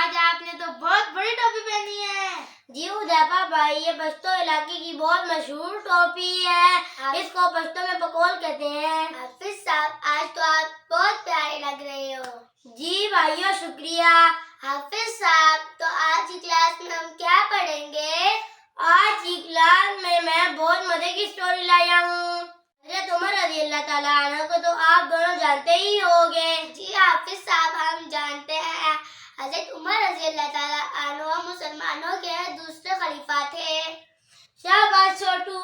आज आपने तो बहुत बड़ी टोपी पहनी है। जी हुदैफा भाई, ये पश्तो इलाके की बहुत मशहूर टोपी है। इसको पश्तो में बकौल कहते हैं। हाफिज साहब, आज तो आप बहुत प्यारे लग रहे हो। जी भाइयों, शुक्रिया। हाफिज साहब, तो आज की क्लास में हम क्या पढ़ेंगे? आज की क्लास में मैं बहुत मजे की स्टोरी लाया हूँ। हज़रत उमर रज़ी अल्लाह ताला अन्हु को तो आप दोनों जानते ही होंगे। जी हाफिज साहब, हम जानते हैं। हज़रत उमर रज़ी अल्लाह ताला अन्हु मुसलमानों के दूसरे खलीफा थे। शाबाश छोटू।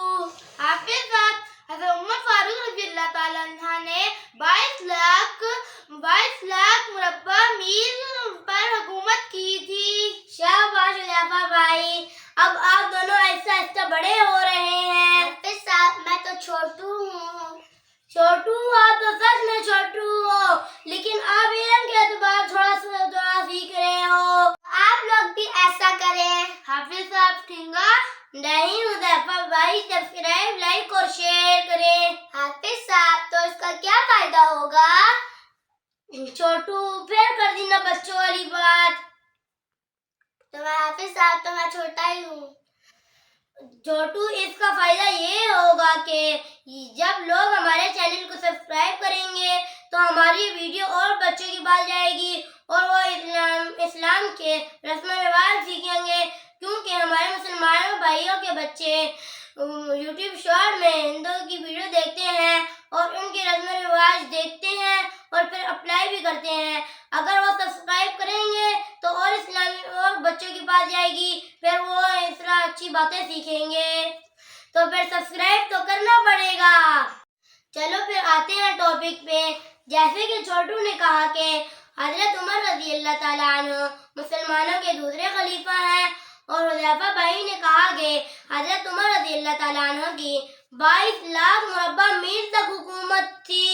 हाफिज साहब, हज़रत उमर फारूक रज़ी अल्लाह ताला अन्हा ने 22 लाख मुरब्बा मील पर हुकूमत की थी। शाबाश हुदैफा भाई, अब आप दोनों ऐसा ऐसा बड़े हो रहे हैं। हाफिज साहब, मैं तो छोटू हूँ। छोटू, आप तो सच में छोटू हो, लेकिन आप इल्म के एतबार थोड़ा सीख रहे हो। आप लोग भी ऐसा करें। हाफिज साहब, ठीका नहीं हुदैफा भाई, सब्सक्राइब, लाइक और शेयर करें। हाफिज साहब, तो इसका क्या फायदा होगा? छोटू, फिर कर दी ना बच्चों वाली बात। तो मैं हाफिज साहब, तो मैं छोटा ही हूँ। छोटू, इसका फायदा ये होगा कि जब लोग हमारे चैनल को सब्सक्राइब करेंगे तो हमारी वीडियो और बच्चों की बात जाएगी और वो इस्लाम के रस्म रिवाज सीखेंगे, क्योंकि हमारे मुसलमान भाइयों के बच्चे यूट्यूब शॉर्ट में हिंदुओं की वीडियो देखते हैं और उनके रस्म रिवाज देखते हैं और फिर अप्लाई भी करते हैं। अगर वो सब्सक्राइब करेंगे तो और इस्लामी और बच्चों की बात जाएगी, फिर वो इस तरह अच्छी बातें सीखेंगे। तो फिर सब्सक्राइब तो करना पड़ेगा। चलो फिर आते हैं टॉपिक पे। जैसे कि छोटू ने कहा कि हजरत उमर रज़ी अल्लाह ताला अन्हु मुसलमानों के दूसरे खलीफा हैं और हुदैफा भाई ने कहा कि हजरत उमर रज़ी अल्लाह ताला अन्हु की 22 लाख मुरब्बा मील तक हुकूमत थी।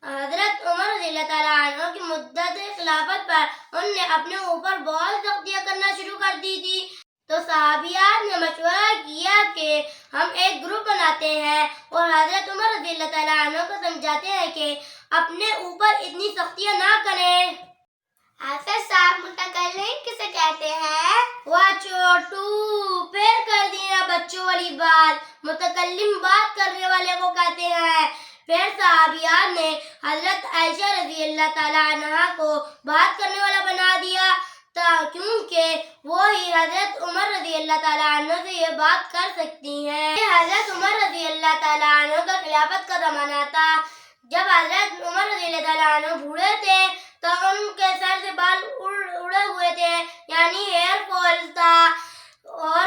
हजरत उमर रज़ी अल्लाह ताला अन्हु की मुद्दत खिलाफत पर उनने अपने ऊपर बहुत सख्तियां करना शुरू कर दी थी। तो सहाबियात ने मशवरा किया कि हम एक ग्रुप बनाते हैं और हजरत उमर रज़ी अल्लाह ताला अन्हु को समझाते हैं कि अपने ऊपर इतनी सख्तियां ना करें। हाफिज साहब, मुतकल्लिम किसे कहते हैं? वाह छोटू, फिर कर दी ना बच्चों वाली बात। मुतकल्लिम बात करने वाले को कहते हैं। फिर सहाबियात ने हजरत आयशा रज़ी अल्लाह ताला अन्हा को बात करने वाला बना दिया, क्योंकि वो ही हजरत उमर रज़ी अल्लाह ताला अन्हु से ये बात कर सकती हैं। हजरत उमर रज़ी अल्लाह ताला अन्हु का खिलाफत का ज़माना था। जब हजरत उमर रज़ी अल्लाह ताला अन्हु बूढ़े थे तो उनके सर से बाल उड़े हुए थे, यानी हेयर फॉल था, और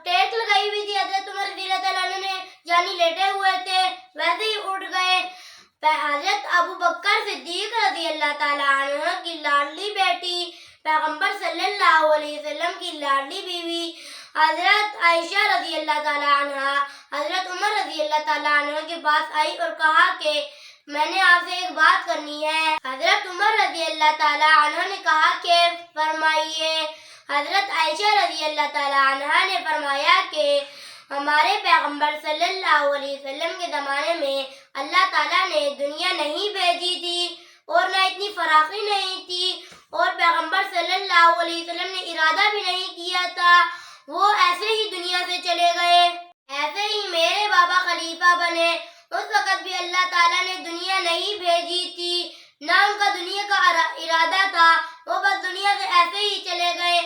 टेक लगाई हुई थी हजरत उमर रज़ी अल्लाह ताला अन्हु ने, यानी लेटे हुए थे, वैसे ही उड़ गए। हजरत अबू बकर सिद्दीक रज़ी अल्लाह ताला अन्हु की लाडली बेटी, पैगंबर सल्लल्लाहु अलैहि वसल्लम की लाडली बीवी हजरत आयशा रज़ी अल्लाह ताला अन्हा हजरत उमर रज़ी अल्लाह ताला अन्हु के पास आई और कहा कि मैंने आपसे एक बात करनी है। हजरत उमर रज़ी अल्लाह ताला अन्हु ने कहा कि फरमाइए। हजरत आयशा रज़ी अल्लाह ताला अन्हा ने फरमाया कि हमारे पैगंबर सल्लल्लाहु अलैहि वसल्लम के ज़माने में अल्लाह ताला ने दुनिया नहीं भेजी थी और न इतनी फराखी नहीं थी, और पैगंबर सल्लल्लाहु अलैहि वसल्लम ने इरादा भी नहीं किया था, वो ऐसे ही दुनिया से चले गए। ऐसे ही मेरे बाबा खलीफा बने, उस वक़्त भी अल्लाह ताला ने दुनिया नहीं भेजी थी, ना उनका दुनिया का इरादा था, वो बस दुनिया से ऐसे ही चले गए।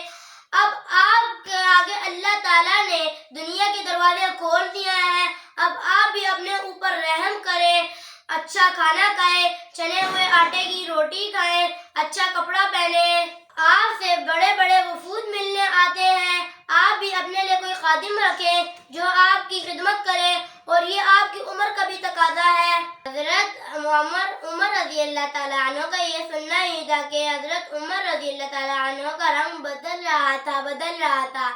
अब आपके आगे अल्लाह ताला ने दुनिया के दरवाजे खोल दिया है, अब आप भी अपने ऊपर रहम करें, अच्छा खाना खाएं, चने हुए आटे की रोटी खाएं, अच्छा कपड़ा पहने। आपसे बड़े बड़े वफूद मिलने आते हैं, आप भी अपने लिए कोई खादिम रखें जो आपकी खिदमत करे, और ये आपकी उम्र का भी तकाजा है। हजरत उमर रज़ी अल्लाह ताला अन्हु का ये सुनना ही था कि हजरत उमर रज़ी अल्लाह ताला अन्हु का रंग बदल रहा था।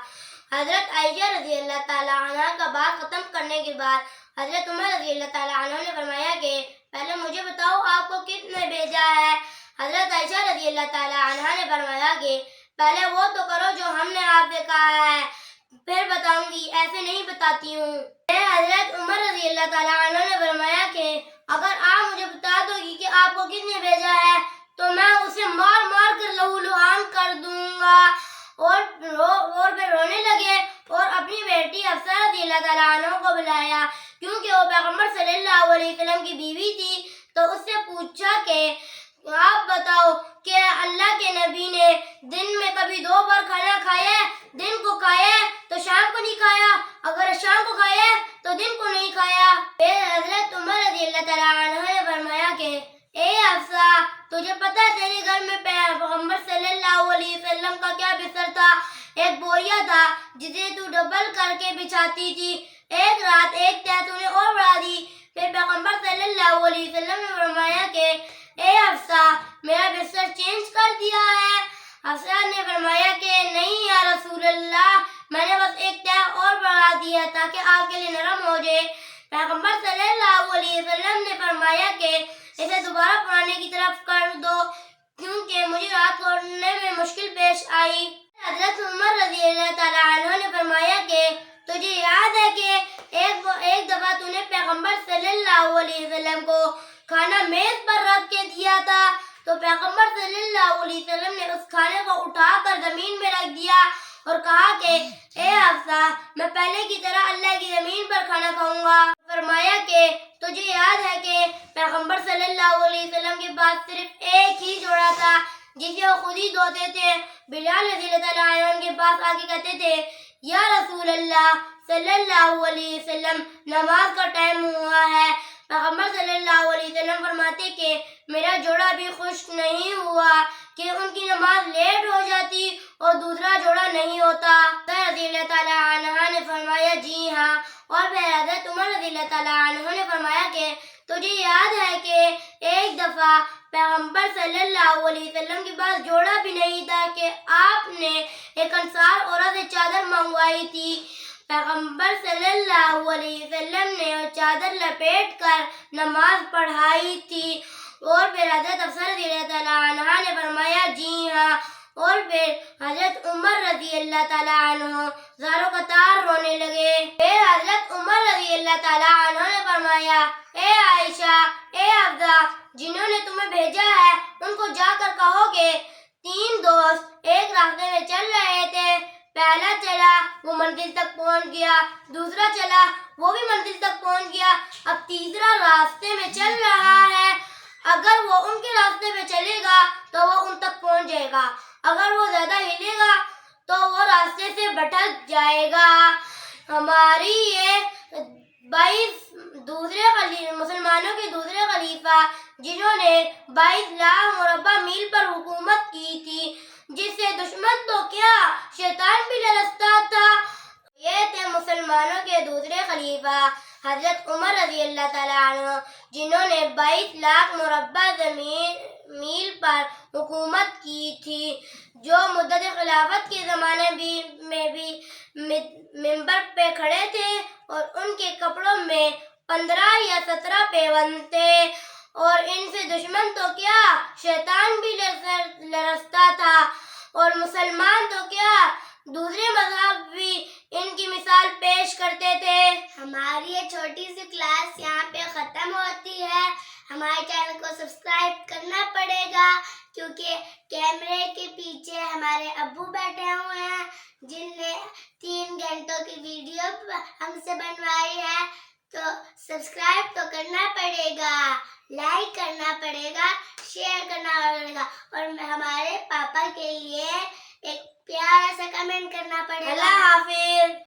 हजरत आयशा रज़ी अल्लाह ताला अन्हा का बात खत्म करने के बाद हजरत उमर रज़ी अल्लाह ताला अन्हु ने फरमाया कि पहले मुझे बताओ आपको किसने भेजा है? हजरत आयशा रज़ी अल्लाह ताला अन्हा ने फरमाया कि पहले वो तो करो जो हमने आपसे कहा है, फिर बताऊंगी, ऐसे नहीं बताती हूँ। हजरत उमर रज़ी अल्लाह ताला अन्हु ने फरमाया कि अगर आप मुझे बता दोगी कि आपको किसने भेजा है تو میں اسے مار مار کر لہو لہان کر دوں گا۔ اور پھر رونے لگے اور اپنی بیٹی حفصہ رضی اللہ تعالیٰ عنہ کو بلایا، کیونکہ وہ پیغمبر صلی اللہ علیہ وسلم کی بیوی تھی۔ تو اس سے پوچھا کہ آپ بتاؤ کہ اللہ کے نبی نے دن میں کبھی 2 بار کھانا کھایا ہے؟ دن کو کھایا ہے تو شام کو نہیں کھایا، اگر شام کو کھایا ہے تو دن کو نہیں کھایا۔ پھر حضرت عمر رضی اللہ تعالیٰ عنہ نے فرمایا کہ اے حفصہ، تجھے پتہ ہے تیرے گھر میں پیغمبر صلی اللہ علیہ وسلم کا کیا بستر تھا؟ ایک بوریا تھا جسے تو ڈبل کر کے بچھاتی تھی۔ ایک رات ایک تہہ تو نے اور بڑھا دی۔ پھر پیغمبر صلی اللہ علیہ وسلم نے فرمایا کہ اے حفصہ، میرا بستر چینج کر دیا ہے؟ حفصہ نے فرمایا کہ نہیں یا رسول اللہ، میں نے بس ایک تہہ اور بڑھا دیا تاکہ آپ کے لیے نرم ہو جائے۔ پیغمبر صلی اللہ علیہ وسلم نے فرمایا کہ اسے دوبارہ پرانے کی طرف کر دو، کیونکہ مجھے رات کو اٹھنے میں مشکل پیش آئی۔ حضرت عمر رضی اللہ تعالیٰ عنہ نے فرمایا کہ تجھے یاد ہے کہ ایک دفعہ تو نے پیغمبر صلی اللہ علیہ وسلم کو کھانا میز پر رکھ کے دیا تھا، تو پیغمبر صلی اللہ علیہ وسلم نے اس کھانے کو اٹھا کر زمین میں رکھ دیا اور کہا کہ اے حفصہ، میں پہلے کی طرح اللہ کی زمین پر کھانا کھاؤں گا۔ فرمایا کہ تجھے یاد ہے کہ پیغمبر صلی اللہ علیہ وسلم کے پاس صرف ایک ہی جوڑا تھا جسے وہ خود ہی دھوتے تھے۔ بلال رضی اللہ تعالیٰ عنہ کے پاس آ کے کہتے تھے یا رسول اللہ صلی اللہ علیہ وسلم، نماز کا ٹائم ہوا ہے۔ پیغمبر صلی اللہ علیہ وسلم فرماتے کہ میرا جوڑا بھی خشک نہیں ہوا کہ ان کی نماز لیٹ ہو جاتی اور دوسرا جوڑا نہیں ہوتا۔ رضی اللہ تعالیٰ عنہ نے فرمایا جی ہاں۔ اور پھر حضرت عمر رضی اللہ تعالیٰ عنہ نے فرمایا کہ تجھے یاد ہے کہ ایک دفعہ پیغمبر صلی اللہ علیہ وسلم کے پاس جوڑا بھی نہیں تھا کہ آپ نے ایک انصار عورت سے چادر منگوائی تھی۔ پیغمبر صلی اللہ علیہ وسلم نے وہ چادر لپیٹ کر نماز پڑھائی تھی۔ اور پھر حضرت حفصہ رضی اللہ تعالیٰ عنہ نے فرمایا جی ہاں۔ اور پھر حضرت عمر رضی اللہ تعالیٰ عنہ زاروں قطار رونے لگے۔ پھر حضرت عمر رضی اللہ تعالیٰ عنہ نے فرمایا اے عائشہ، اے حفصہ، جنہوں نے تمہیں بھیجا ہے ان کو جا کر کہو کہ 3 دوست ایک راستے میں چل رہے تھے، پہلا چلا وہ منزل تک پہنچ گیا، دوسرا چلا وہ بھی منزل تک پہنچ گیا، اب تیسرا راستے میں چل رہا ہے۔ اگر وہ ان کے راستے میں چلے گا تو وہ ان تک پہنچ جائے گا، اگر وہ زیادہ ہلے گا تو وہ راستے سے بھٹک جائے گا۔ ہماری یہ 22 مسلمانوں کے دوسرے خلیفہ جنہوں نے 22 لاکھ مربع میل پر حکومت کی تھی، جس سے دشمن تو کیا شیطان بھی لرزتا تھا۔ یہ تھے مسلمانوں کے دوسرے خلیفہ حضرت عمر رضی اللہ تعالیٰ عنہ، جنہوں نے 22 لاکھ مربع میل پر حکومت کی تھی، جو مدت خلافت کے زمانے میں بھی منبر پہ کھڑے تھے اور ان کے کپڑوں میں 15 یا 17 پیوند تھے، اور ان سے دشمن تو کیا شیطان بھی لرزتا تھا، اور مسلمان تو کیا دوسرے مذہب بھی ان کی مثال پیش کرتے تھے۔ ہماری یہ چھوٹی سی کلاس یہاں پہ ختم ہوتی ہے۔ ہمارے چینل کو سبسکرائب کرنا پڑے گا، کیونکہ کیمرے کے پیچھے ہمارے ابو بیٹھے ہوئے ہیں جن نے 3 گھنٹوں کی ویڈیو ہم سے بنوائی ہے۔ تو سبسکرائب تو کرنا پڑے گا، لائک کرنا پڑے گا، شیئر کرنا پڑے گا، اور ہمارے پاپا کے لیے ایک پیارا سا کمنٹ کرنا پڑے گا۔ اللہ حافظ۔